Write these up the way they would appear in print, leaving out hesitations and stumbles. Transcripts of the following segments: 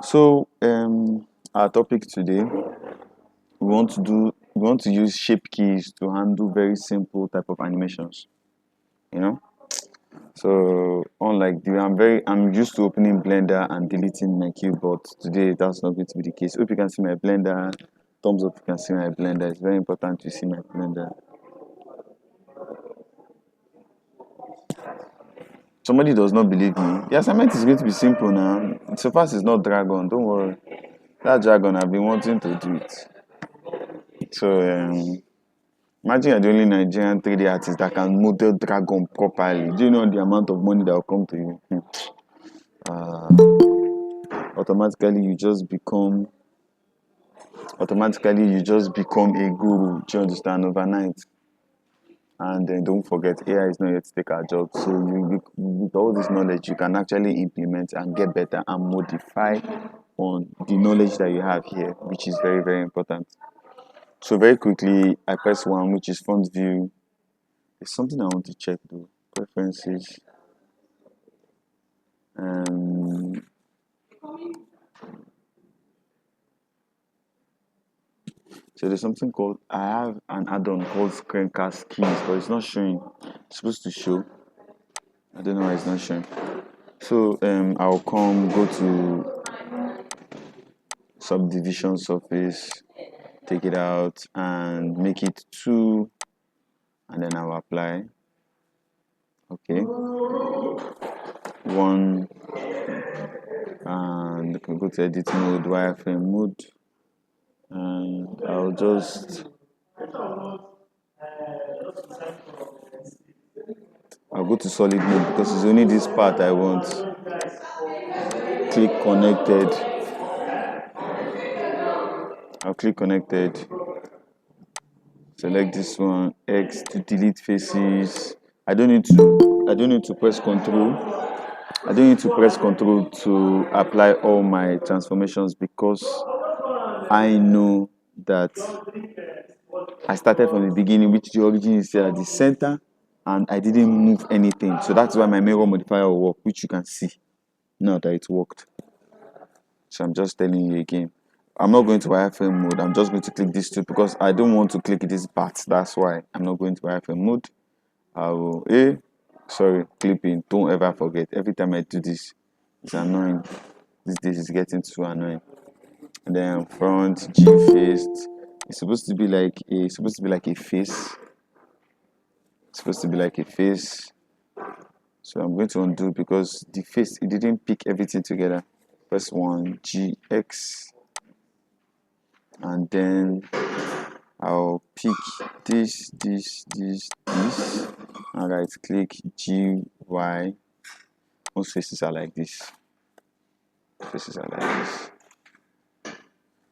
So our topic today, we want to use shape keys to handle very simple type of animations. You know, so unlike I'm used to opening Blender and deleting my cube, but today that's not going to be the case. Hope you can see my Blender. Thumbs up if you can see my Blender. It's very important to see my Blender. Somebody does not believe me. The assignment is going to be simple now. So far, it's not dragon. Don't worry. That dragon, I've been wanting to do it. So imagine you're the only Nigerian 3D artist that can model dragon properly. Do you know the amount of money that will come to you? Automatically you just become a guru. Do you understand? Overnight. And then don't forget, AI is not yet to take our job. So with all this knowledge, you can actually implement and get better and modify on the knowledge that you have here, which is very, very important. So very quickly, I press 1, which is front view. There's something I want to check though. Preferences. So there's something called, I have an add-on called screencast keys, but it's not showing. It's supposed to show. I don't know why it's not showing. So I'll go to subdivision surface, take it out and make it 2, and then I'll apply. Okay. 1, and I can go to edit mode, wireframe mode, and I'll go to solid mode because it's only this part I want. Click connected. I'll click connected. Select this one, X to delete faces. I don't need to press control. I don't need to press control to apply all my transformations because I know that I started from the beginning, which the origin is here at the center, and I didn't move anything. So that's why my mirror modifier will work, which you can see now that it worked. So I'm just telling you again. I'm not going to wireframe mode. I'm just going to click this 2 because I don't want to click this part. That's why I'm not going to wireframe mode. I will clipping. Don't ever forget. Every time I do this, it's annoying. These days is getting too annoying. And then front G faced. It's supposed to be like a face. It's supposed to be like a face. So I'm going to undo because the face, it didn't pick everything together. Press 1 GX, and then I'll pick this, and right click GY. Most faces are like this.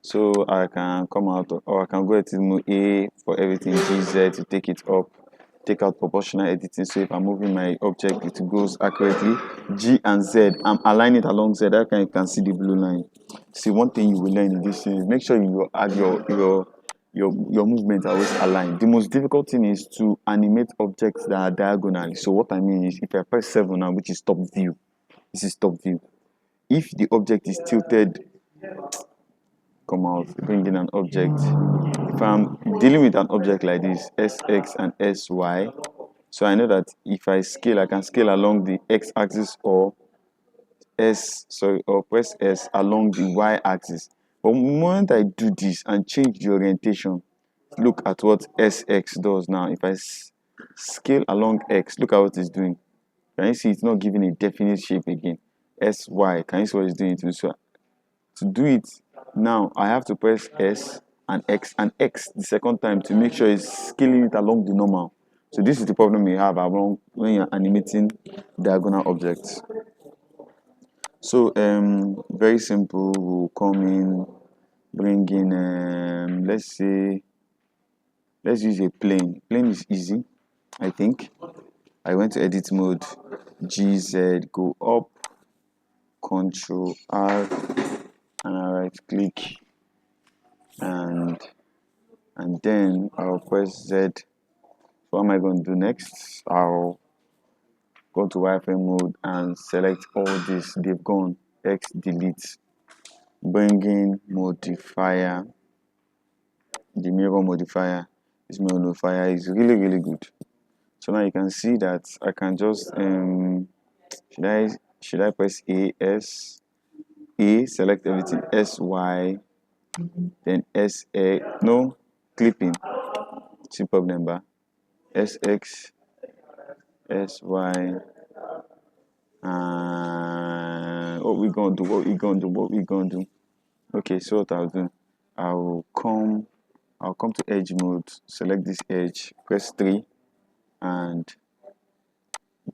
So I can come out, or I can go to move A for everything, GZ to take it up, take out proportional editing. So if I'm moving my object, it goes accurately. G and Z, I'm aligning it along Z. That you can see the blue line. See, one thing you will learn in this thing is make sure you add your movements are always aligned. The most difficult thing is to animate objects that are diagonally. So what I mean is, if I press 7 now, which is top view, this is top view. If the object is tilted, come out, bring in an object. If I'm dealing with an object like this, SX and SY, so I know that if I scale, I can scale along the X-axis or press S along the Y-axis. But the moment I do this and change the orientation, look at what SX does now. If I scale along X, look at what it's doing. Can you see it's not giving a definite shape again? SY, can you see what it's doing? So to do it now, I have to press S and X the second time to make sure it's scaling it along the normal. So this is the problem you have when you're animating diagonal objects. So very simple. We'll come in, bring in let's use a plane. Plane is easy, I think. I went to edit mode, GZ, go up, Control R, and I right click, and then I'll press Z. So what am I going to do next? I'll go to wireframe mode and select all this. They've gone. X delete. bringing modifier, the mirror modifier, this mirror modifier is really good. So now you can see that I can just should I press A, select everything, SY, then SA, no, clipping, see problem bar, SX, SY, and what we gonna do? Okay, so what I'll do, I'll come to edge mode, select this edge, press 3, and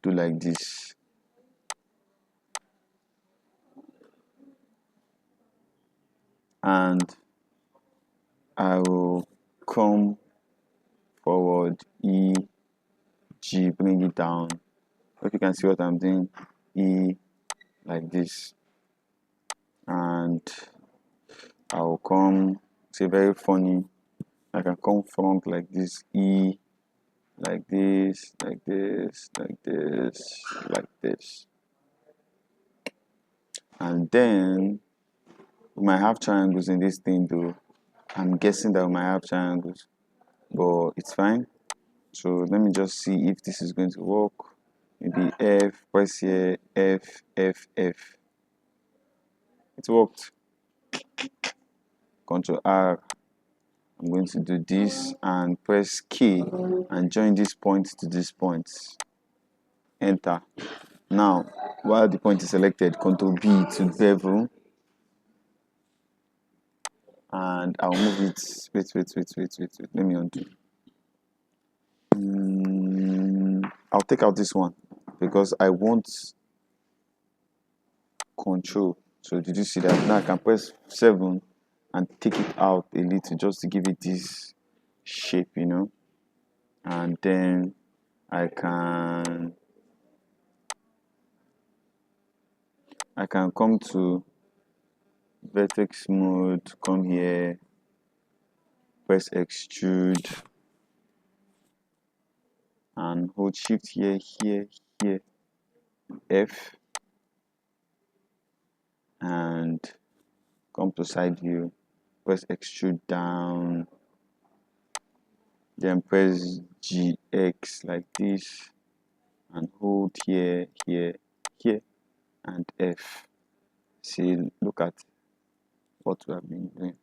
do like this. And I will come forward, E, G, bring it down. Hope you can see what I'm doing, E, like this. And I'll come, it's very funny, I can come front like this, E, like this, like this, like this, like this. And then we might have triangles in this thing though. I'm guessing that we might have triangles, but it's fine. So let me just see if this is going to work. Maybe F, press here, F, F, F. It worked. Ctrl R. I'm going to do this and press K and join this point to this point. Enter. Now, while the point is selected, Ctrl B to bevel. And I'll move it. Wait. Let me undo. I'll take out this one because I want control. So did you see that? Now I can press 7 and take it out a little just to give it this shape, you know. And then I can come to vertex mode, come here, press extrude, and hold shift here, F, and come to side view, press extrude down, then press GX like this, and hold here, and F. See, look at what we have been doing.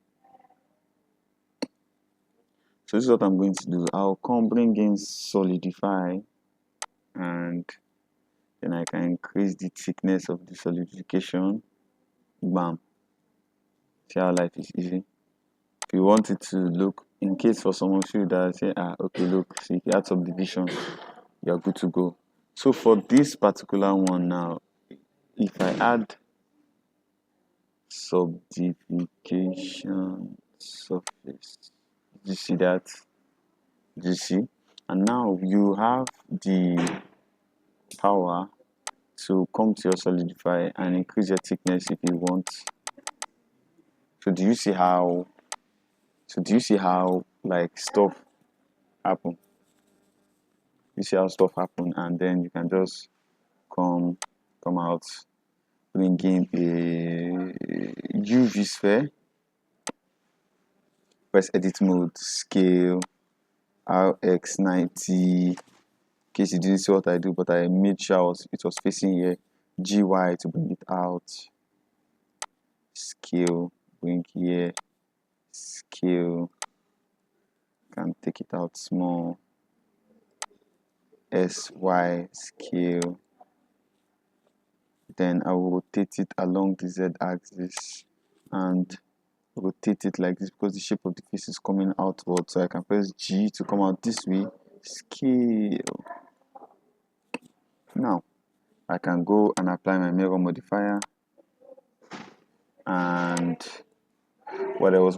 So this is what I'm going to do. I'll come bring in solidify, and then I can increase the thickness of the solidification. Bam. See how life is easy. If you want it to look, in case for some of you that say, okay, look, see, if you add subdivision, you're good to go. So for this particular one now, if I add subdivision surface, do you see that? Do you see? And now you have the power to come to your solidify and increase your thickness if you want. So do you see how like stuff happen? You see how stuff happen, and then you can just come out, bring in a UV sphere, press edit mode, scale, RX90. In case you didn't see what I do, but I made sure it was facing here. GY to bring it out. Scale, bring here. Scale, can take it out small. SY, scale. Then I will rotate it along the Z axis and rotate it like this because the shape of the face is coming outward. So I can press G to come out this way. Scale. Now I can go and apply my mirror modifier. And what else?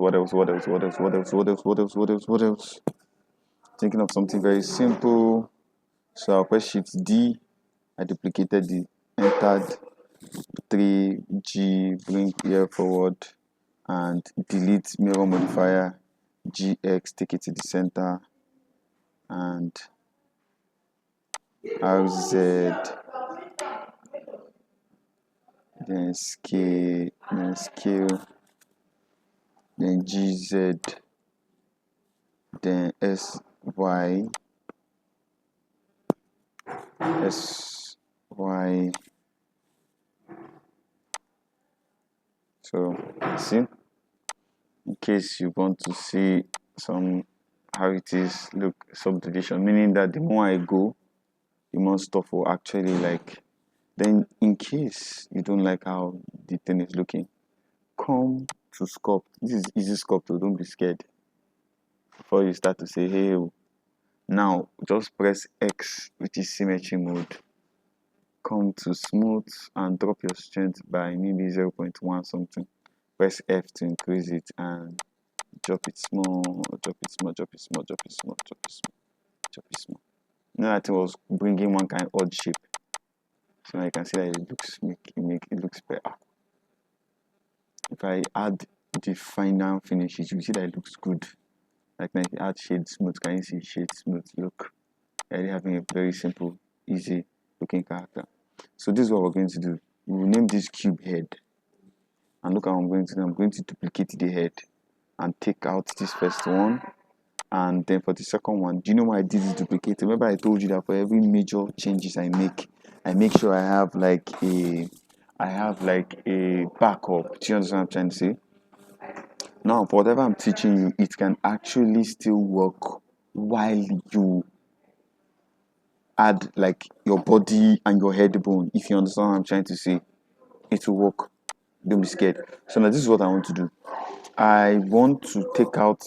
Thinking of something very simple. So I'll press shift D. I duplicated the entered 3G, bring here forward, and delete mirror modifier, GX, take it to the center, and RZ, then scale, then GZ, then SY, SY. So see, in case you want to see some how it is look subdivision, meaning that the more I go, the more stuff will actually like. Then in case you don't like how the thing is looking, come to sculpt. This is easy sculpt, so don't be scared. Before you start to say, hey, now just press X, which is symmetry mode. Come to smooth and drop your strength by maybe 0.1 something. Press F to increase it and drop it small, drop it small, drop it small, drop it small, drop it small, drop it small. You know that it was bringing one kind of odd shape. So now you can see that it looks it looks better. If I add the final finishes, you see that it looks good. Like now if you add shade smooth, can you see shade smooth? Look, already having a very simple, easy looking character. So this is what we're going to do. We will name this cube head. And look how I'm going to do. I'm going to duplicate the head and take out this first one. And then for the second one, do you know why I did this duplicate? Remember I told you that for every major changes I make sure I have like a backup. Do you understand what I'm trying to say? Now, for whatever I'm teaching you, it can actually still work while you add like your body and your head bone. If you understand what I'm trying to say, it will work. Don't be scared. So now this is what I want to do. I want to take out.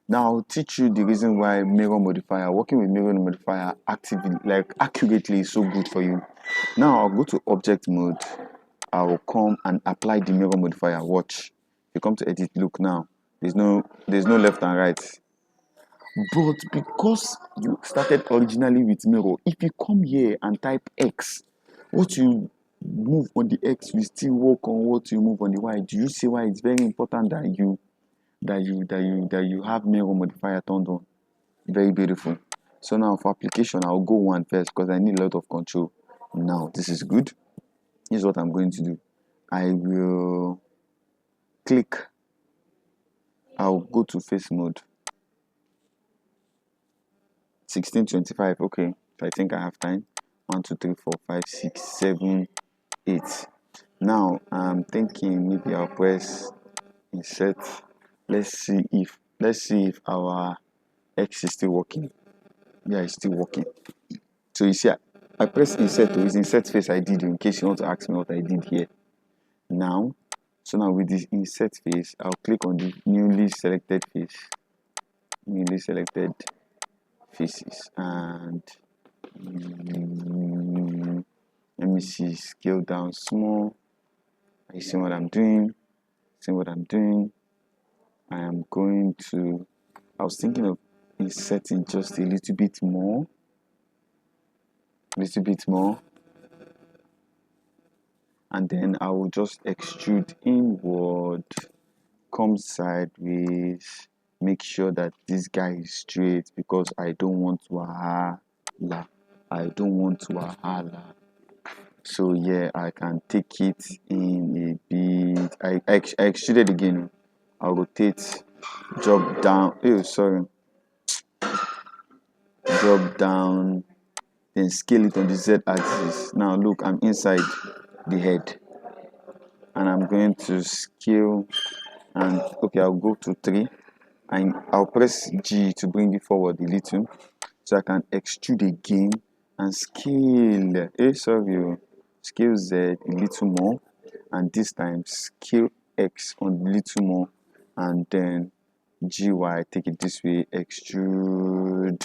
Now I'll teach you the reason why mirror modifier, working with mirror modifier actively, like accurately, is so good for you. Now I'll go to object mode. I will come and apply the mirror modifier. Watch. You come to edit. Look now. There's no left and right. But because you started originally with mirror, if you come here and type X, what you move on the X will still work on what you move on the Y. Do you see why it's very important that you have mirror modifier turned on? Very beautiful. So now for application, I'll go one first because I need a lot of control. Now this is good. This is what I'm going to do. I will click. I'll go to face mode. 1625. Okay, so I think I have time. 1 2 3 4 5 6 7 8. Now I'm thinking maybe I'll press insert. Let's see if our X is still working. Yeah, it's still working. So you see, I press insert. It's insert face I did in case you want to ask me what I did here. Now, so now with this insert face, I'll click on the newly selected face. Newly selected faces and let me see, scale down small. Are you seeing what I'm doing? See what I'm doing? I am going to, I was thinking of inserting just a little bit more. And then I will just extrude inward, come sideways, make sure that this guy is straight because I don't want wahala. So yeah, I can take it in a bit. I extruded again. I'll rotate, drop down. Oh, sorry. Drop down, then scale it on the Z axis. Now look, I'm inside the head, and I'm going to scale. And okay, I'll go to 3, and I'll press G to bring it forward a little, so I can extrude again and scale. Scale Z a little more, and this time scale X on a little more, and then GY, take it this way, extrude,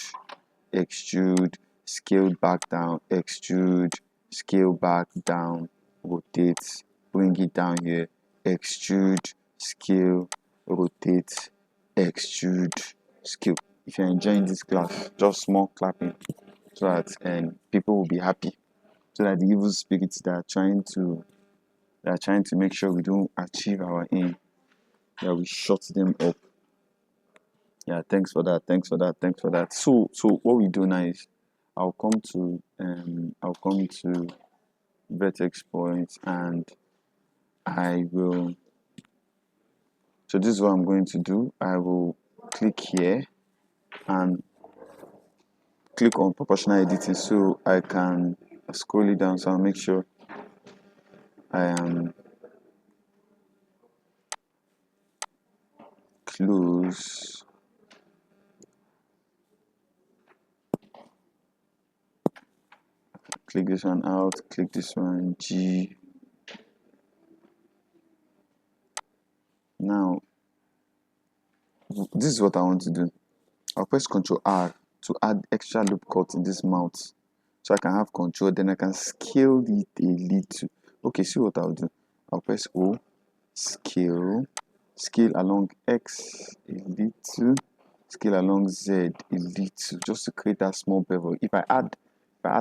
scale back down, extrude, scale back down, rotate, bring it down here, extrude, scale, rotate, extrude, scale. If you're enjoying this class, just small clapping so that people will be happy, so that the evil spirits that are trying to make sure we don't achieve our aim, that we shut them up. Yeah, thanks for that. So what we do now is I'll come to vertex point, and I will So this is what I'm going to do. I will click here and click on proportional editing so I can scroll it down. So I'll make sure I am close. Click this one out, click this one, G. Now, this is what I want to do. I'll press Ctrl R to add extra loop cut in this mouth. So I can have control, then I can scale it a little. Okay, see what I'll do. I'll press O, scale along X a little, scale along Z a little, just to create that small bevel. If I add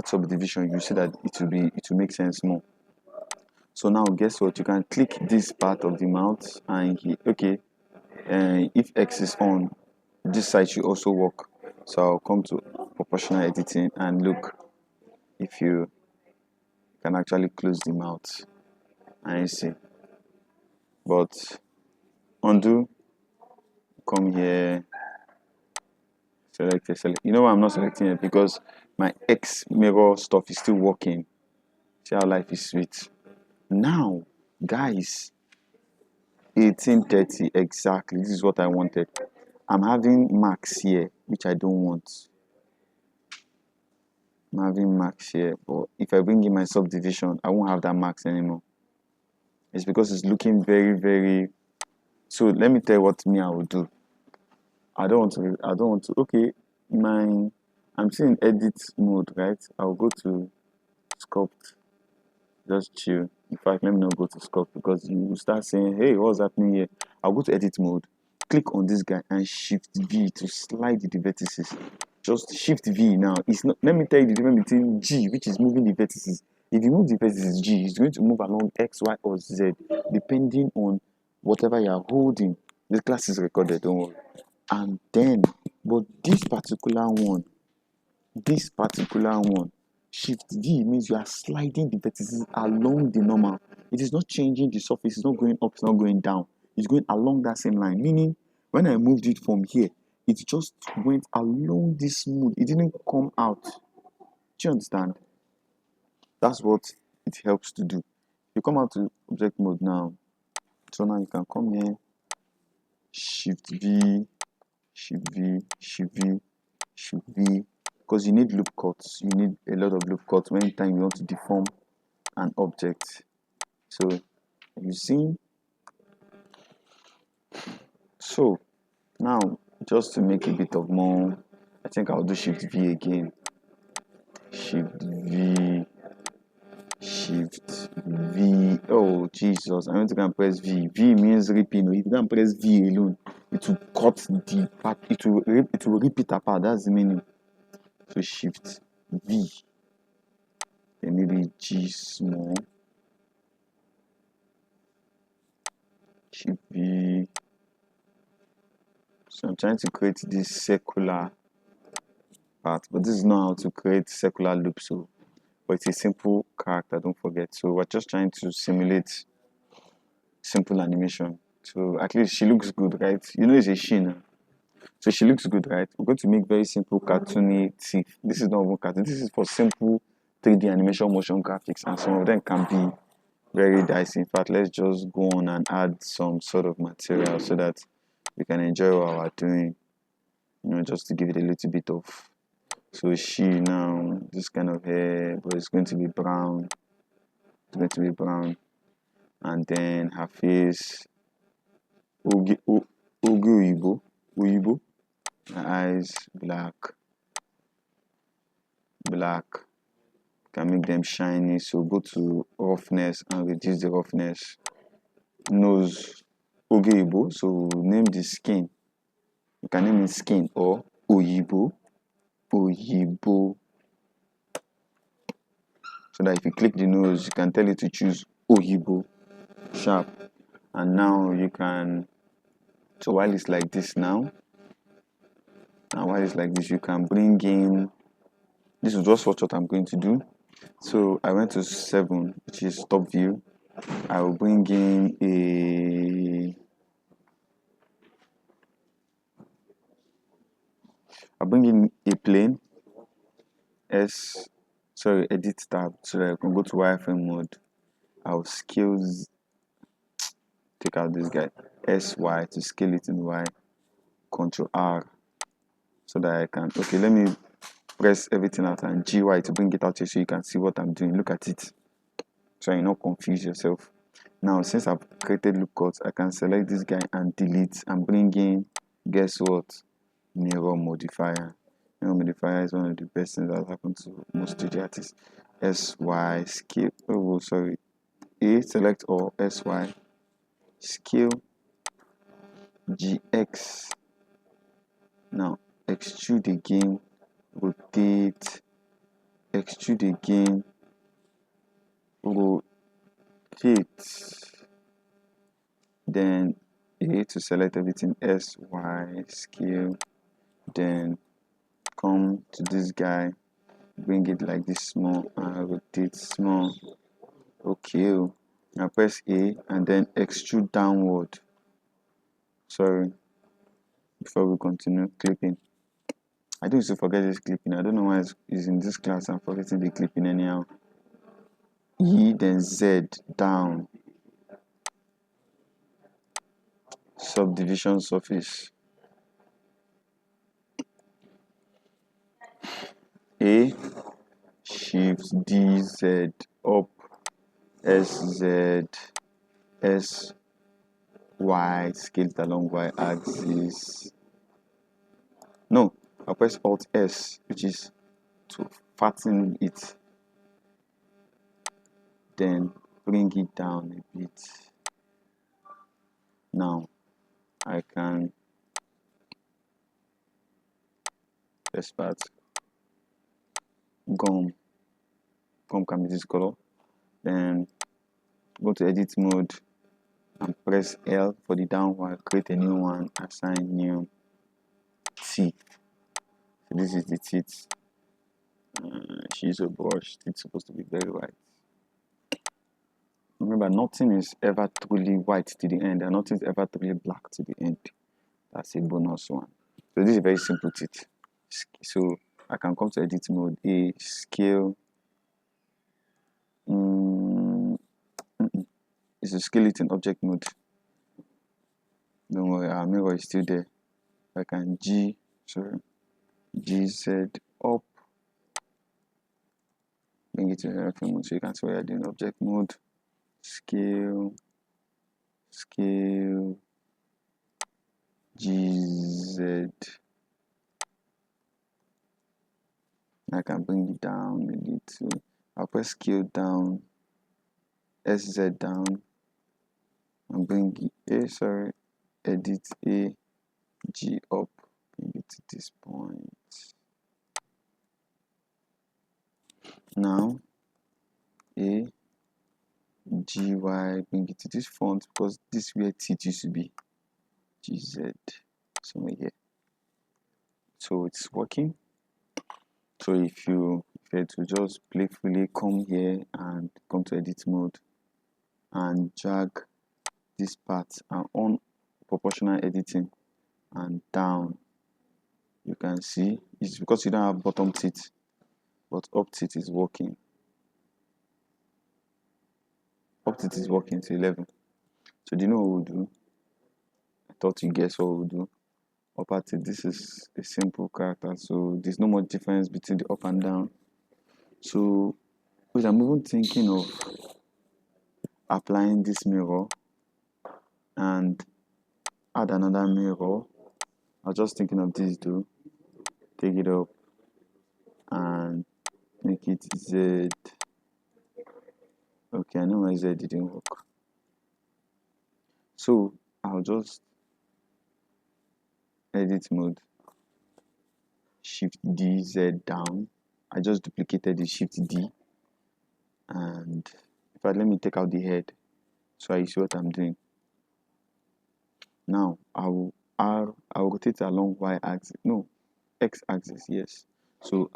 subdivision, you see that it will make sense more. So now guess what? You can click this part of the mouth and okay, if X is on, this side should also work. So I'll come to proportional editing and look if you can actually close the mouth and you see. But undo, come here, select. You know why I'm not selecting it? Because my X mirror stuff is still working. See how life is sweet. Now, guys, 1830 exactly. This is what I wanted. I'm having marks here, which I don't want. I'm having marks here, but if I bring in my subdivision, I won't have that marks anymore. It's because it's looking very, very. So let me tell you what I will do. I don't want to. Okay, I'm still in edit mode, right? I'll go to sculpt. Just chill. In fact, let me not go to sculpt because you will start saying, hey, what's happening here? I'll go to edit mode, click on this guy and shift V to slide the vertices. Just shift V now. It's not, let me tell you the difference between G, which is moving the vertices. If you move the vertices G, it's going to move along X, Y, or Z, depending on whatever you are holding. The class is recorded, don't worry. And then, but this particular one, shift V means you are sliding the vertices along the normal. It is not changing the surface, it's not going up, it's not going down. It's going along that same line. Meaning, when I moved it from here, it just went along this smooth. It didn't come out. Do you understand? That's what it helps to do. You come out to object mode now. So now you can come here, shift V, shift V, shift V, shift V. Because you need loop cuts. You need a lot of loop cuts when time you want to deform an object. So you see. So now just to make a bit of more, I think I'll do shift V again. Shift V. Shift V. Oh Jesus! I'm going to go and press V. V means ripping. If you can press V alone, it will cut the part. It will rip it apart. That's the meaning. So shift V. Then maybe G small. Shift V. So I'm trying to create this circular part, but this is not how to create circular loops. So, but it's a simple character. Don't forget. So we're just trying to simulate simple animation. So at least she looks good, right? You know, it's a she now. So she looks good, right? We're going to make very simple cartoony teeth. This is not even cartoon. This is for simple 3D animation motion graphics, and some of them can be very dicey. In fact, let's just go on and add some sort of material so that we can enjoy what we're doing. You know, just to give it a little bit of. So she now, this kind of hair, but it's going to be brown. It's going to be brown. And then her face, Uyibo. Her eyes, black. Can make them shiny. So go to roughness and reduce the roughness. Nose, Ogibo. So name the skin. You can name it skin or Oyibo. So that if you click the nose, you can tell it to choose Oyibo. Sharp. And now you can. So while it's like this now, you can bring in. This is just what I'm going to do. So I went to 7, which is top view. I will bring in I'll bring in a plane, edit tab, so that I can go to wireframe mode. I'll take out this guy, SY to scale it in Y, Control R, so that I can, okay, let me press everything out and GY to bring it out here so you can see what I'm doing. Look at it, so you not confuse yourself. Now, since I've created loop cuts, I can select this guy and delete and bring in, guess what? Mirror modifier. Mirror modifier is one of the best things that happen to most studio artists. SY scale. Oh, sorry. A select all, SY scale GX. Now extrude again, rotate, extrude again, rotate. Then A to select everything, SY scale. Then come to this guy, bring it like this small and rotate small. Okay, now press A and then extrude downward. Sorry, before we continue clipping. I do used to forget this clipping. I don't know why it's in this class. I'm forgetting the clipping anyhow. E then Z down. Subdivision surface. A shift DZ up, SZ SY scale it along Y axis. No, I'll press Alt S, which is to fatten it. Then bring it down a bit. Now I can first part gum can be this color. Then go to edit mode and press L for the downward, create a new one, assign new teeth. So this is the teeth. She's a brush, it's supposed to be very white. Remember, nothing is ever truly white to the end, and nothing is ever truly black to the end. That's a bonus one. So this is a very simple teeth. So I can come to edit mode, A scale. It's a scale it in object mode. Don't worry, our mirror is still there. I can GZ up, bring it to the reference mode so you can see what you're doing. Object mode, scale, GZ. I can bring it down a little. I'll press scale down, SZ down, and bring it, edit A, G up, bring it to this point. Now, A, GY, bring it to this font because this is where teeth used to be. GZ, somewhere here. So it's working. So if you were to just playfully come here and come to edit mode and drag this part and on proportional editing and down, you can see it's because you don't have bottom teeth, but up teeth is working. Up teeth is working to 11. So do you know what we'll do? I thought you guess what we'll do. Upper teeth, this is a simple character, so there's no much difference between the up and down. So I'm even thinking of applying this mirror and add another mirror. I was just thinking of this too. Take it up and make it Z. Okay, I know why Z didn't work. So I'll just edit mode, Shift D, Z down. I just duplicated the Shift D, and in fact, let me take out the head so I see what I'm doing. Now I will rotate along Y axis, no, X axis, yes. So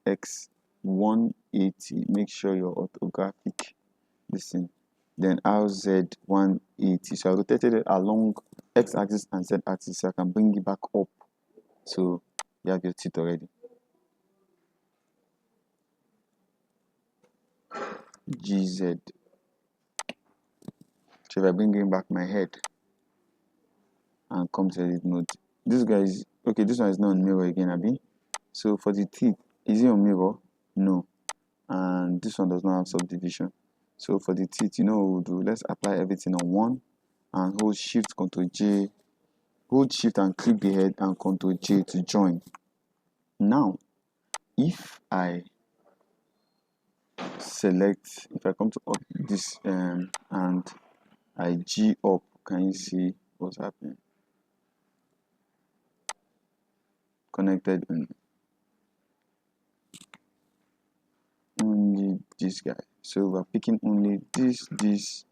RX 180, make sure your orthographic this thing. Then RZ 180. So I rotated it along X axis and Z axis so I can bring it back up. So You have your teeth already. GZ. So if I bring back my head and come to edit mode, this guy is okay. This one is not on mirror again, Abi. So for the teeth, is it on mirror? No. And this one does not have subdivision. So for the teeth, you know what we'll do? Let's apply everything on one and hold Shift Ctrl J. Hold Shift and click the head and Ctrl J to join. Now, if I select, if I come to this and I G up, can you see what's happening? Connected only this guy. So we're picking only this.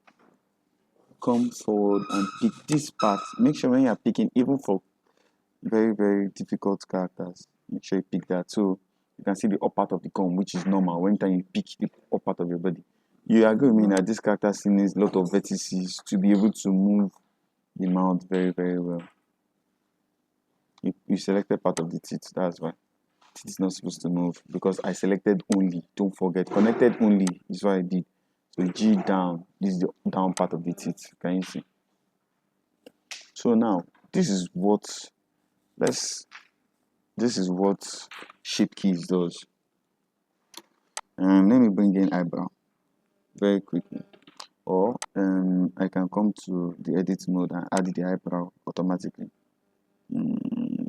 Come forward and pick this part. Make sure when you're picking, even for very, very difficult characters, make sure you pick that. So you can see the upper part of the gum, which is normal. When time you pick the upper part of your body, you agree with me that this character still needs a lot of vertices to be able to move the mouth very, very well. You selected part of the teeth, that's why. Teeth is not supposed to move because I selected only. Don't forget, connected only is what I did. So G down, this is the down part of the teeth. Can you see? So now this is what shape keys does. And let me bring in eyebrow very quickly. Or I can come to the edit mode and add the eyebrow automatically.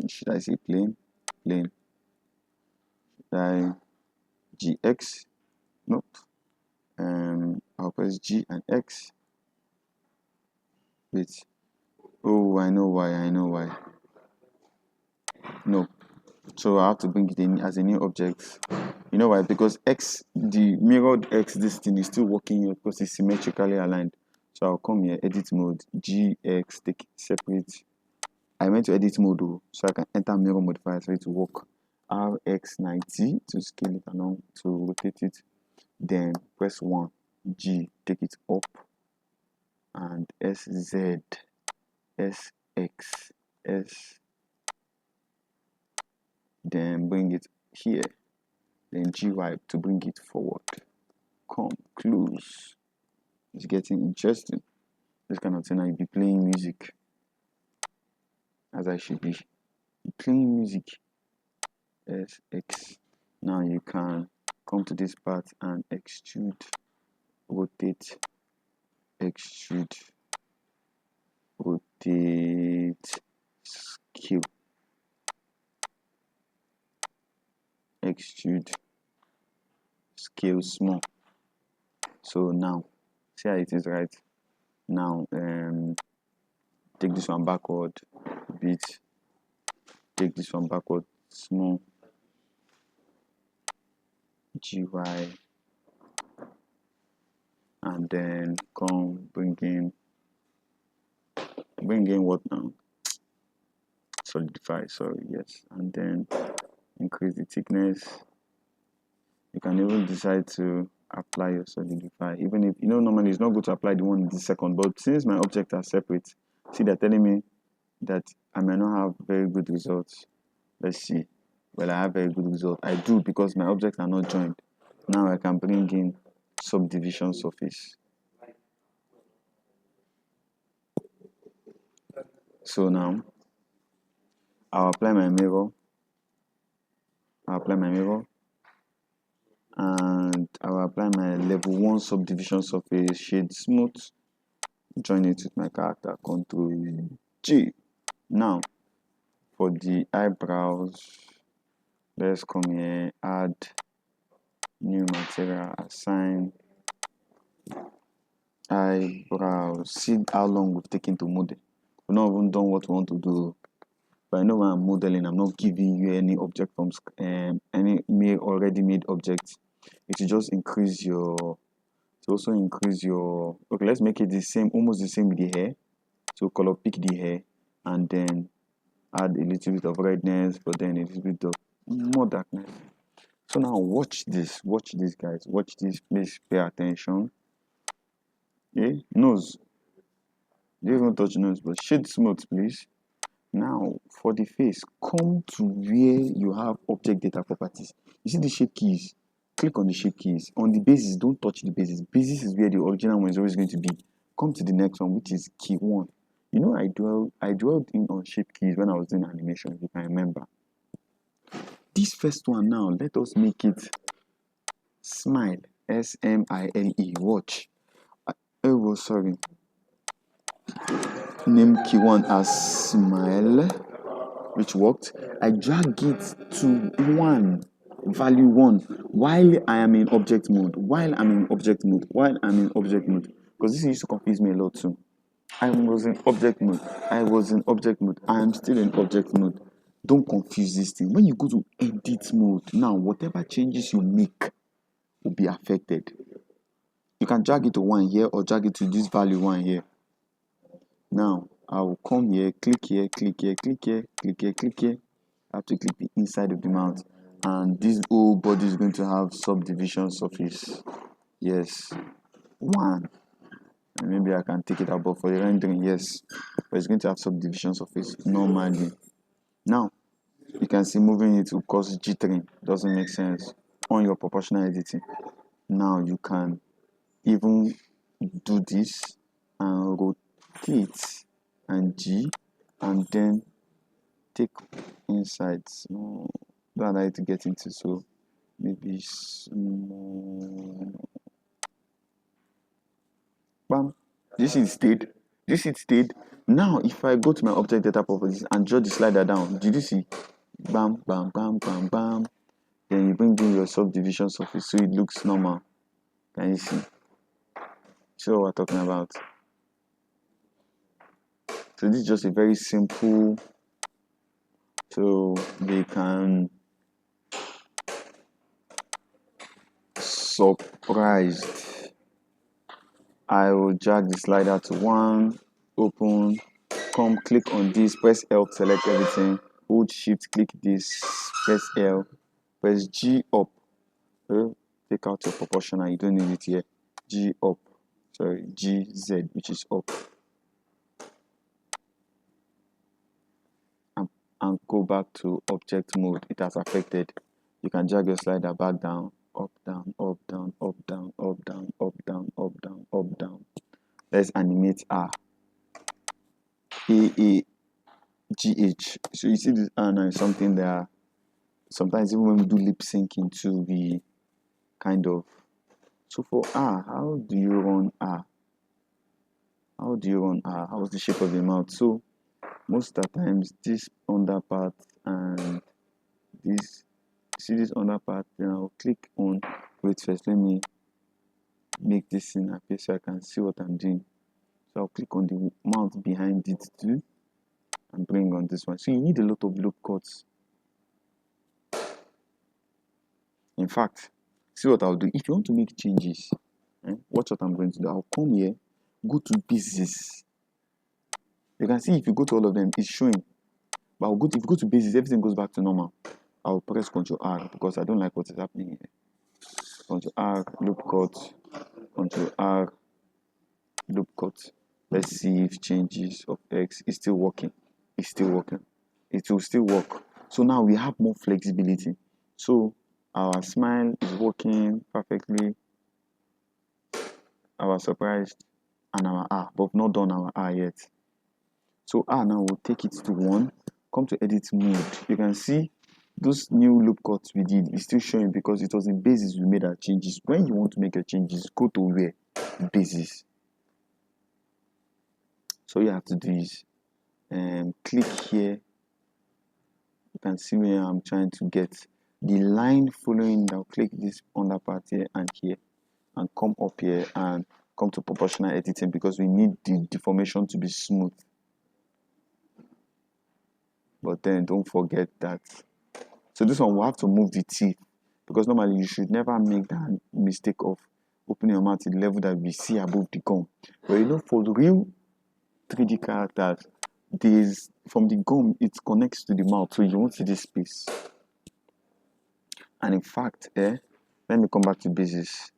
Should I say plain? Plain. Should I GX? Nope. I'll press G and X. Wait. Oh, I know why. No. So I have to bring it in as a new object. You know why? Because X, the mirrored X, this thing is still working here because it's symmetrically aligned. So I'll come here, edit mode, GX, take separate. I went to edit mode though, so I can enter mirror modifier for it to work. RX90 to scale it along, to rotate it. Then press 1, G, take it up, and SZ, SX, S, then bring it here, then GY to bring it forward. Come close. It's getting interesting. This kind of thing, I'll be playing music as I should be playing music. SX. Now you can come to this part and extrude, rotate, extrude, rotate, scale, extrude, scale small. So now see how it is, right? Now take this one backward a bit, take this one backward small, GY, and then come bring in what now? Solidify, sorry, yes, and then increase the thickness. You can even decide to apply your solidify, even if normally it's not good to apply the one in the second, but since my objects are separate, see, they're telling me that I may not have very good results. Let's see. Well, I have very good result. I do, because my objects are not joined. Now I can bring in subdivision surface. So now I'll apply my mirror. And I'll apply my level 1 subdivision surface, shade smooth, join it with my character, Ctrl G. Now for the eyebrows, let's come here, add new material, assign eyebrows. See how long we've taken to model. We've not even done what we want to do. But I know when I'm modeling, I'm not giving you any object from any already made object. It will just increase your, okay, let's make it the same, almost the same with the hair. So color pick the hair and then add a little bit of redness, but then a little bit of more darkness. So now watch this guys, watch this, please pay attention. Okay, nose, don't even touch nose, but shade smooth please. Now, for the face, come to where you have object data properties. You see the shape keys? Click on the shape keys. On the basis, don't touch the basis. Basis is where the original one is always going to be. Come to the next one, which is key 1. You know, I dwelled in on shape keys when I was doing animation, if you can remember. This first one now, let us make it smile. S-M-I-L-E. Watch. Oh, sorry. Name key 1 as smile, which worked. I drag it to 1, value 1, while I am in object mode. Because this used to confuse me a lot too. I was in object mode. I am still in object mode. Don't confuse this thing. When you go to edit mode, now whatever changes you make will be affected. You can drag it to 1 here or drag it to this value 1 here. Now, I will come here, click here, click here, click here, click here, click here. I have to click the inside of the mouth. And this whole body is going to have subdivision surface. Yes, 1. And maybe I can take it out, but for the rendering, yes. But it's going to have subdivision surface normally. Now, you can see moving it will cause jittering. Doesn't make sense on your proportional editing. Now you can even do this and rotate and G and then take inside. So don't allow it to get into, so maybe small. Bam. This is stayed. Now if I go to my object data properties and draw the slider down, did you see? Bam, bam, bam, bam, bam. Then you bring in your subdivision surface so it looks normal. Can you see? See what we're talking about? So this is just a very simple, so they can surprised. I will drag the slider to 1, open, come click on this, press L, select everything, hold shift, click this, press L, press G up. Take out your proportional, you don't need it here. G up, sorry, GZ, which is up. And go back to object mode. It has affected. You can drag your slider back down, up, down, up, down, up, down, up, down, up, down, up, down, up, down. Let's animate R. A-A-G-H. So you see this R now is something that sometimes even when we do lip syncing too, we kind of. So for R, how do you run R? How is the shape of the mouth? So most of the times this under part and this, see this under part, then I'll click on, wait first, let me make this in appear so I can see what I'm doing. So I'll click on the mouth behind it too and bring on this one. So you need a lot of loop cuts. In fact, see what I'll do. If you want to make changes, watch what I'm going to do. I'll come here, go to basis. You can see if you go to all of them, it's showing. But if you go to basis, everything goes back to normal. I'll press Ctrl R because I don't like what is happening here. Ctrl R, loop cut, Ctrl R, loop cut. Let's see if changes of X is still working. It's still working. It will still work. So now we have more flexibility. So our smile is working perfectly. Our surprised and our R, but we've not done our R yet. So R now we'll take it to 1. Come to edit mode. You can see those new loop cuts we did is still showing because it was in basis we made our changes. When you want to make your changes, go to where? Basis. So you have to do is click here. You can see where I'm trying to get the line following. I'll click this under part here and here and come up here and come to proportional editing because we need the deformation to be smooth. But then don't forget that. So this one we'll have to move the teeth because normally you should never make that mistake of opening your mouth to the level that we see above the gum. But you know, for the real 3D characters, from the gum it connects to the mouth, so you won't see this space. And in fact, let me come back to basis.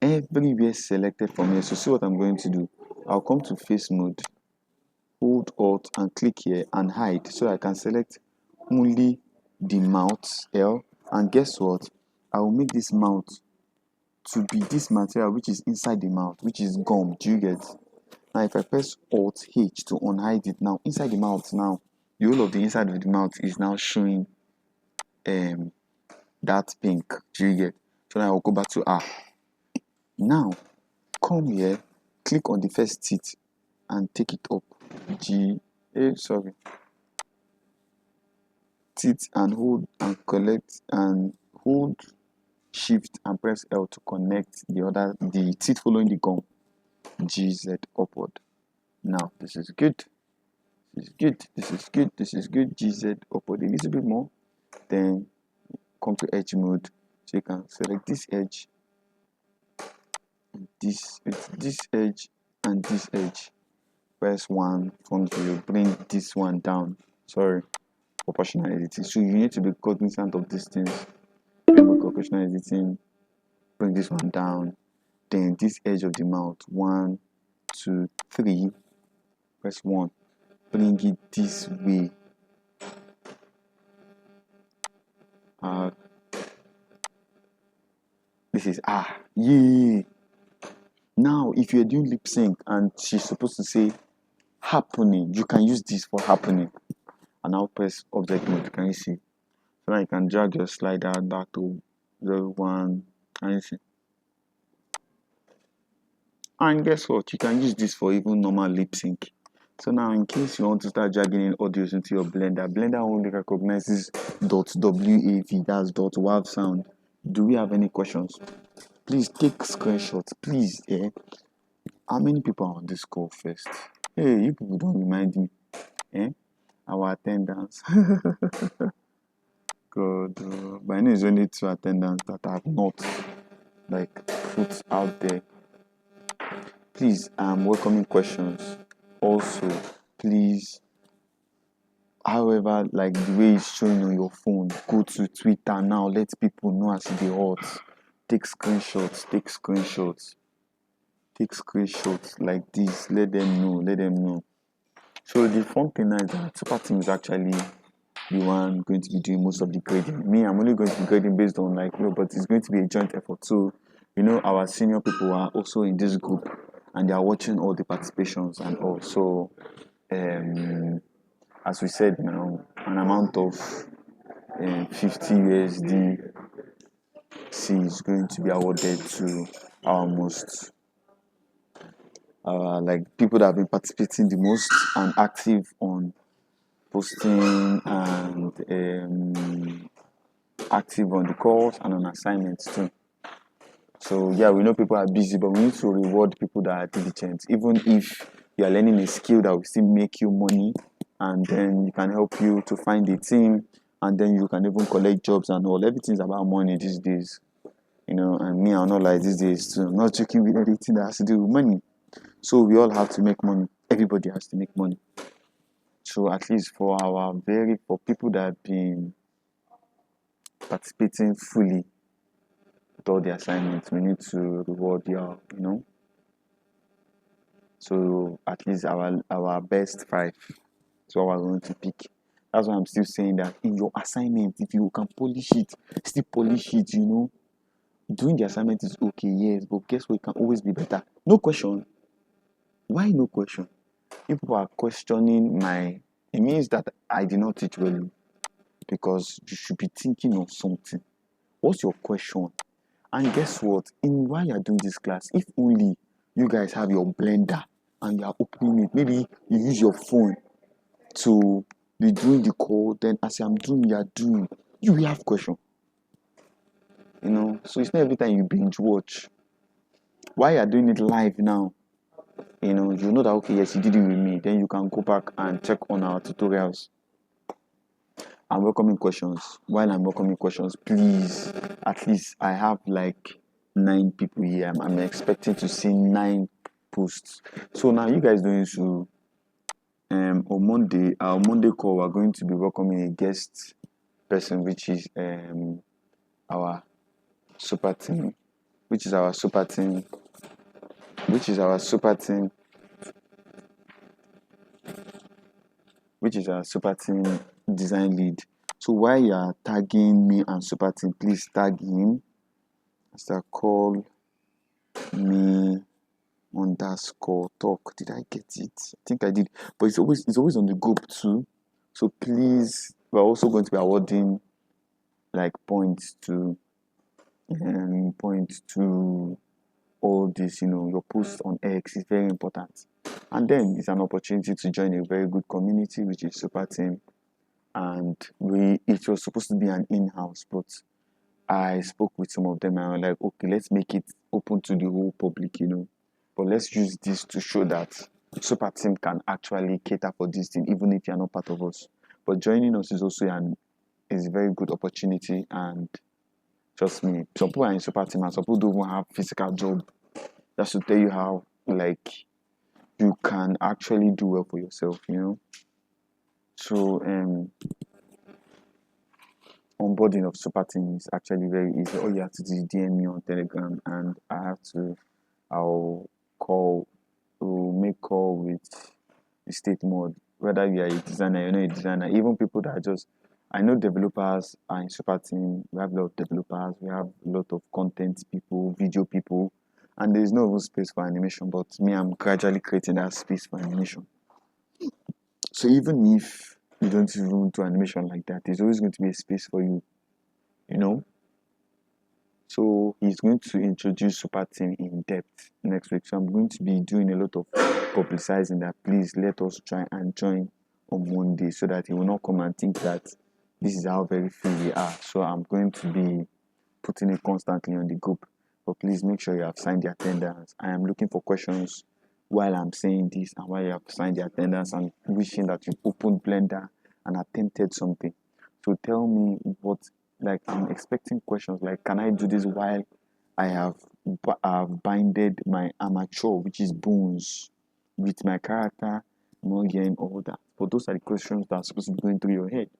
Everywhere selected from here. So see what I'm going to do. I'll come to face mode. hold Alt and click here and hide, so I can select only the mouth L, and guess what, I will make this mouth to be this material which is inside the mouth, which is gum. Do you get? Now if I press Alt H to unhide it, now inside the mouth, now the whole of the inside of the mouth is now showing that pink. Do you get? So now I'll go back to R. Now come here, click on the first teeth and take it up. Teeth, and hold and collect and hold shift and press L to connect the teeth following the gum. GZ upward. Now this is good. This is good. This is good. This is good. GZ upward a little bit more. Then come to edge mode. So you can select this edge and this edge and this edge. Press 1 front view. Bring this one down. Sorry. Proportional editing. So you need to be cognizant of these things. Proportional editing. Bring this one down. Then this edge of the mouth. 1, 2, 3. Press 1. Bring it this way. This is yeah. Now if you're doing lip sync and she's supposed to say happening, you can use this for happening. And now press object mode. Can you see? So now you can drag your slider back to 01. Can you see? And guess what? You can use this for even normal lip sync. So now in case you want to start dragging in audios into your Blender only recognizes .wav, that's .wav sound. Do we have any questions? Please take screenshots, please. How many people are on this call first? Hey, you people don't remind me. Our attendance. God, but I know it's only 2 attendants that I have not put out there. Please, I'm welcoming questions. Also, please, however, like the way it's showing on your phone, go to Twitter now. Let people know as they hot. Take screenshots. Take screenshots like this. Let them know. So the fun thing is that SUPERTEAM is actually the one going to be doing most of the grading. Me, I'm only going to be grading based on but it's going to be a joint effort. So, our senior people are also in this group and they are watching all the participations and all. So, as we said now, an amount of 50 USD is going to be awarded to our most people that have been participating the most and active on posting and active on the calls and on assignments too. So yeah, we know people are busy, but we need to reward people that are diligent. Even if you are learning a skill that will still make you money, and then it can help you to find a team, and then you can even collect jobs and all. Everything's about money these days, and me, I'm not like these days too. I'm not joking with anything that has to do with money. So we all have to make money. Everybody has to make money. So at least for people that have been participating fully with all the assignments, we need to reward y'all, So at least our best 5 is what we're going to pick. That's why I'm still saying that in your assignment, if you can polish it, still polish it, Doing the assignment is okay, yes, but guess what? It can always be better. No question. Why no question? If people are questioning it means that I did not teach well, because you should be thinking of something. What's your question? And guess what? While you're doing this class, if only you guys have your Blender and you're opening it, maybe you use your phone to be doing the code, then as I'm doing, you're doing, you will have question. So it's not every time you binge watch. Why you're doing it live now, you know that, okay, yes, you did it with me. Then you can go back and check on our tutorials. I'm welcoming questions. While I'm welcoming questions, please, at least I have 9 people here. I'm expecting to see 9 posts. So now you guys don't to on our Monday call, we're going to be welcoming a guest person, which is our SUPERTEAM, which is our SUPERTEAM which is our super team design lead. So while you are tagging me and super team, please tag him. Mr. Call me underscore talk. Did I get it? I think I did. But it's always on the group too. So please, we're also going to be awarding like points to all this, your post on X is very important. And then it's an opportunity to join a very good community, which is Super Team. And it was supposed to be an in-house, but I spoke with some of them and I was like, okay, let's make it open to the whole public, But let's use this to show that Super Team can actually cater for this thing, even if you're not part of us. But joining us is also is a very good opportunity, and trust me, some people are in Super Team and some people don't even have physical job. Just to tell you how you can actually do well for yourself, So onboarding of Super Team is actually very easy. All you have to do is DM me on Telegram, and I'll make call with the state mode. Whether you are a designer, you're not a designer, even people that I know developers are in Super Team. We have a lot of developers, we have a lot of content people, video people, and there's no even space for animation. But me, I'm gradually creating that space for animation. So even if you don't even do animation like that, there's always going to be a space for you, So he's going to introduce Super Team in depth next week. So I'm going to be doing a lot of publicizing that. Please let us try and join on Monday, so that he will not come and think that this is how very free we are. So I'm going to be putting it constantly on the group. But please make sure you have signed the attendance. I am looking for questions while I'm saying this, and while you have signed the attendance, and wishing that you opened Blender and attempted something. So tell me I'm expecting questions like, can I do this while I have binded my armature, which is bones, with my character not getting all that? But those are the questions that are supposed to be going through your head.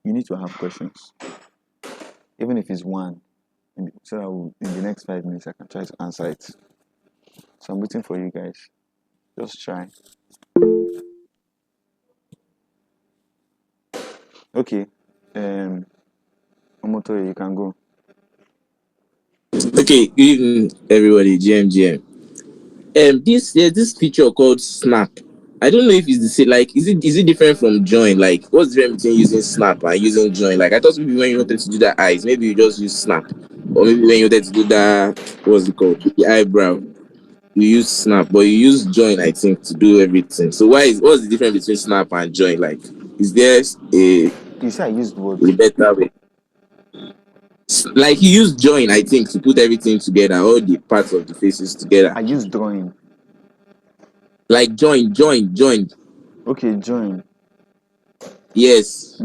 You need to have questions, even if it's one, so that in the next 5 minutes I can try to answer it. So I'm waiting for you guys. Just try. Okay. Omoto, you can go. Okay, good evening, everybody. GM. This feature called Snap. I don't know if it's the same. Like, is it different from Join? Like, what's the difference between using Snap and using Join? Like, I thought maybe when you wanted to do the eyes, maybe you just use Snap, or maybe when you wanted to do that, what's it called, the eyebrow, you use Snap, but you use Join, I think, to do everything. So what's the difference between Snap and Join? Like, is there You say I used what? a better way? Like, you use Join, I think, to put everything together, all the parts of the faces together. I used drawing. Like join. Okay, join. Yes.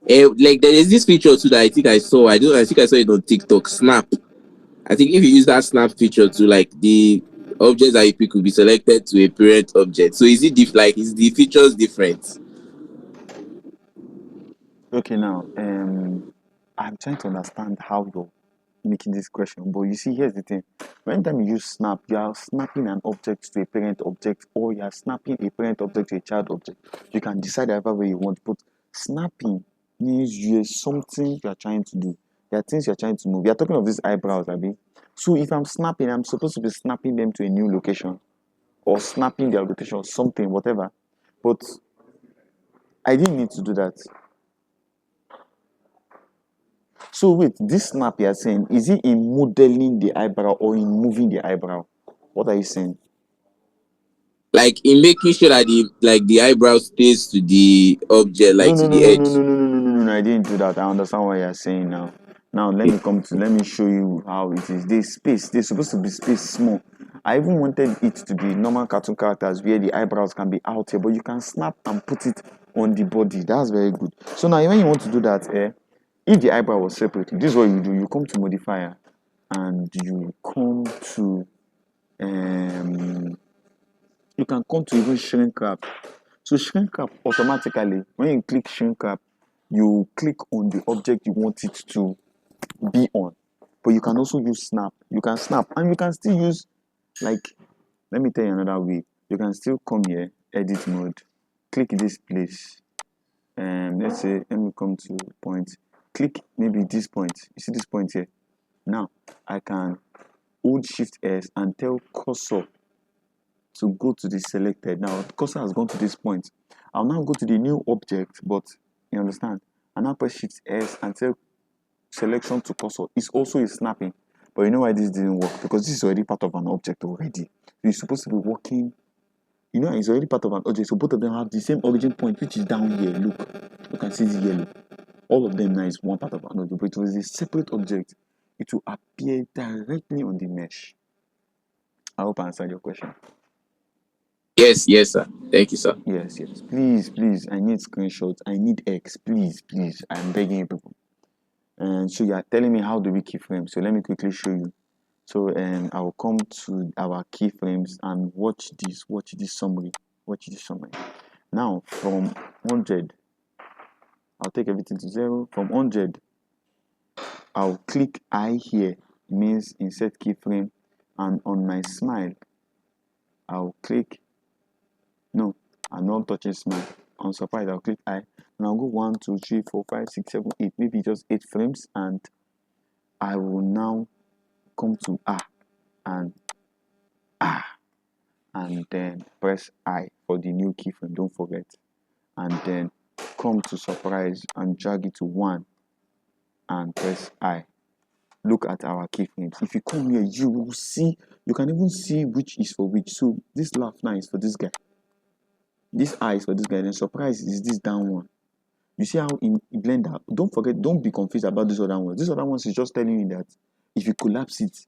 Like there is this feature too that I think I saw. I think I saw it on TikTok. Snap. I think if you use that snap feature to, like, the objects that you pick will be selected to a parent object. So is it is the features different? Okay, now I'm trying to understand how you're making this question, but you see, here's the thing. When time you use snap, you are snapping an object to a parent object, or you are snapping a parent object to a child object. You can decide however way you want, but snapping means something you are trying to do. There are things you are trying to move. You are talking of these eyebrows, Abi. So if I'm snapping, I'm supposed to be snapping them to a new location, or snapping their location, or something, whatever. But I didn't need to do that. So wait, this snap you are saying, is it in modeling the eyebrow or in moving the eyebrow? What are you saying? Like in making sure that the eyebrow stays to the object, No, like no, to no, the no, no, edge. no, no, no, no, no, no, no. I didn't do that. I understand what you're saying now. Now let me show you how it is. There's space. There's supposed to be space small. I even wanted it to be normal cartoon characters where the eyebrows can be out here, but you can snap and put it on the body. That's very good. So now when you want to do that, if the eyebrow was separate, this is what you do. You come to modifier and you can come to even shrink wrap. So shrink wrap automatically, when you click shrink wrap, you click on the object you want it to be on. But you can also use snap. You can snap and you can still use, like, let me tell you another way. You can still come here, edit mode, click this place, and let's say, let me come to point, click maybe this point. You see this point here? Now, I can hold Shift S and tell cursor to go to the selected. Now, the cursor has gone to this point. I'll now go to the new object, but you understand? I now press Shift S and tell selection to cursor. It's also a snapping. But you know why this didn't work? Because this is already part of an object already. You're supposed to be working. You know, it's already part of an object. So both of them have the same origin point, which is down here. Look, you can see the yellow. All of them now is one part of an object, but it was a separate object. It will appear directly on the mesh. I hope I answered your question. Yes, yes, sir. Thank you, sir. Yes, yes. Please, please, I need screenshots. I need X. Please, please. I'm begging you people. And so you are telling me how do we keyframe. So let me quickly show you. So I will come to our keyframes and watch this summary. Watch this summary. Now from 100, I'll take everything to 0. From 100, I'll click I here. It means insert keyframe. And on my smile, I'll click, no, I'm not touching smile. On surprise, I'll click I. And I'll go 1, 2, 3, 4, 5, 6, 7, 8, maybe just 8 frames. And I will now come to and and then press I for the new keyframe, don't forget. And then come to surprise and drag it to 1 and press I. Look at our keyframes. If you come here, you will see, you can even see which is for which. So this laugh now is for this guy. This I is for this guy. Then surprise is this down one. You see how in Blender, don't forget, don't be confused about this other one. This other one is just telling you that if you collapse it,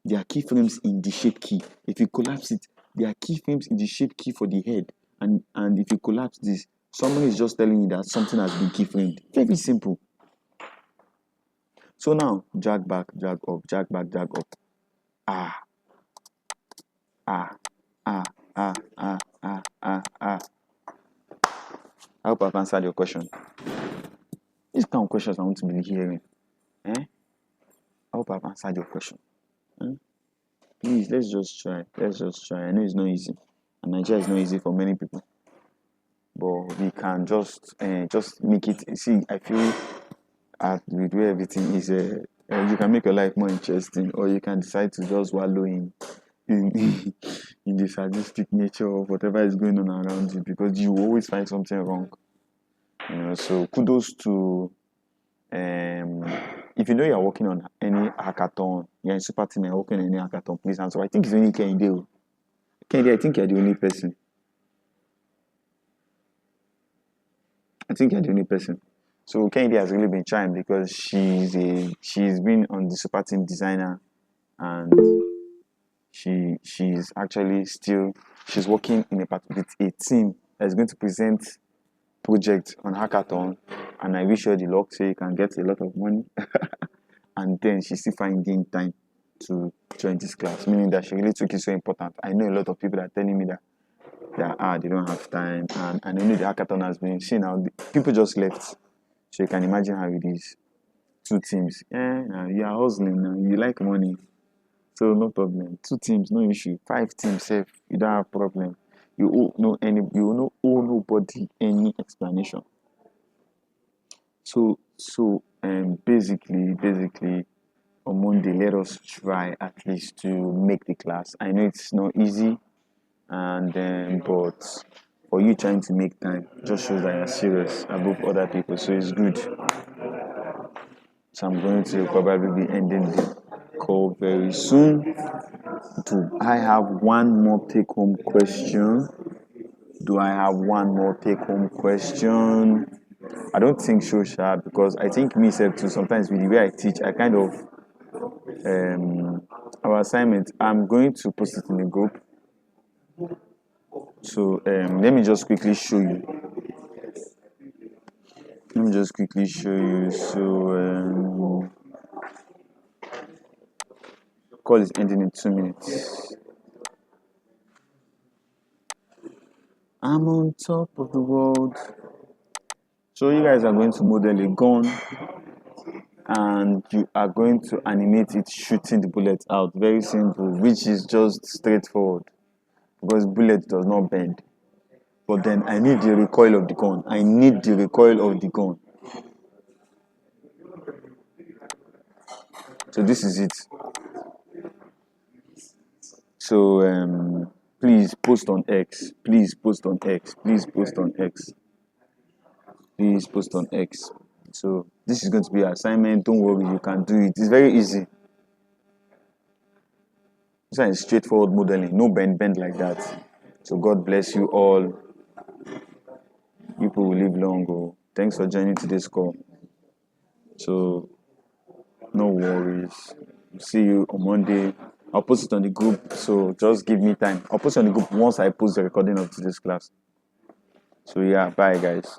there are keyframes in the shape key. If you collapse it, there are keyframes in the shape key for the head. And if you collapse this, someone is just telling you that something has been keyframed. Very simple. So now, drag back, drag up, drag back, drag up. I hope I've answered your question. These kind of questions I want to be hearing. I hope I've answered your question. Please, let's just try. Let's just try. I know it's not easy. And Nigeria is not easy for many people. But we can just make it. See, I feel with the way everything is, you can make your life more interesting, or you can decide to just wallow in the sadistic nature of whatever is going on around you, because you always find something wrong. You know, so kudos to if you know you're working on any hackathon, you're in SUPERTEAM, you're working on any hackathon, please answer. I think it's only Kehinde. Kehinde, I think you're the only person. So Kehinde has really been trying, because she's been on the SUPERTEAM designer, and she's actually she's working in with a team that's going to present project on hackathon, and I wish her the luck so you can get a lot of money. And then she's still finding time to join this class, meaning that she really took it so important. I know a lot of people are telling me that they don't have time, and I know the hackathon has been, now people just left, so you can imagine how it is. 2 teams, you are hustling now, you like money, so no problem. 2 teams, no issue. 5 teams safe, you don't have problem. You will not owe nobody any explanation. So basically on Monday, let us try at least to make the class. I know it's not easy, and but for you trying to make time just shows that you're serious above other people, so it's good. So I'm going to probably be ending the call very soon. Do I have one more take-home question? I don't think so, Sha, because I think me self too, sometimes with the way I teach, I kind of our assignment, I'm going to post it in the group. So let me just quickly show you. So call is ending in 2 minutes. I'm on top of the world. So you guys are going to model a gun, and you are going to animate it shooting the bullet out. Very simple, which is just straightforward. because bullet does not bend. But then I need the recoil of the gun. I need the recoil of the gun. So this is it. So please post on X. Please post on X. Please post on X. Please post on X. So this is going to be an assignment. Don't worry, you can do it. It's very easy. This is straightforward modeling. No bend like that. So God bless you all. People will live long. Oh. Thanks for joining today's call. So no worries. See you on Monday. I'll post it on the group. So just give me time. I'll post it on the group once I post the recording of today's class. So yeah, bye guys.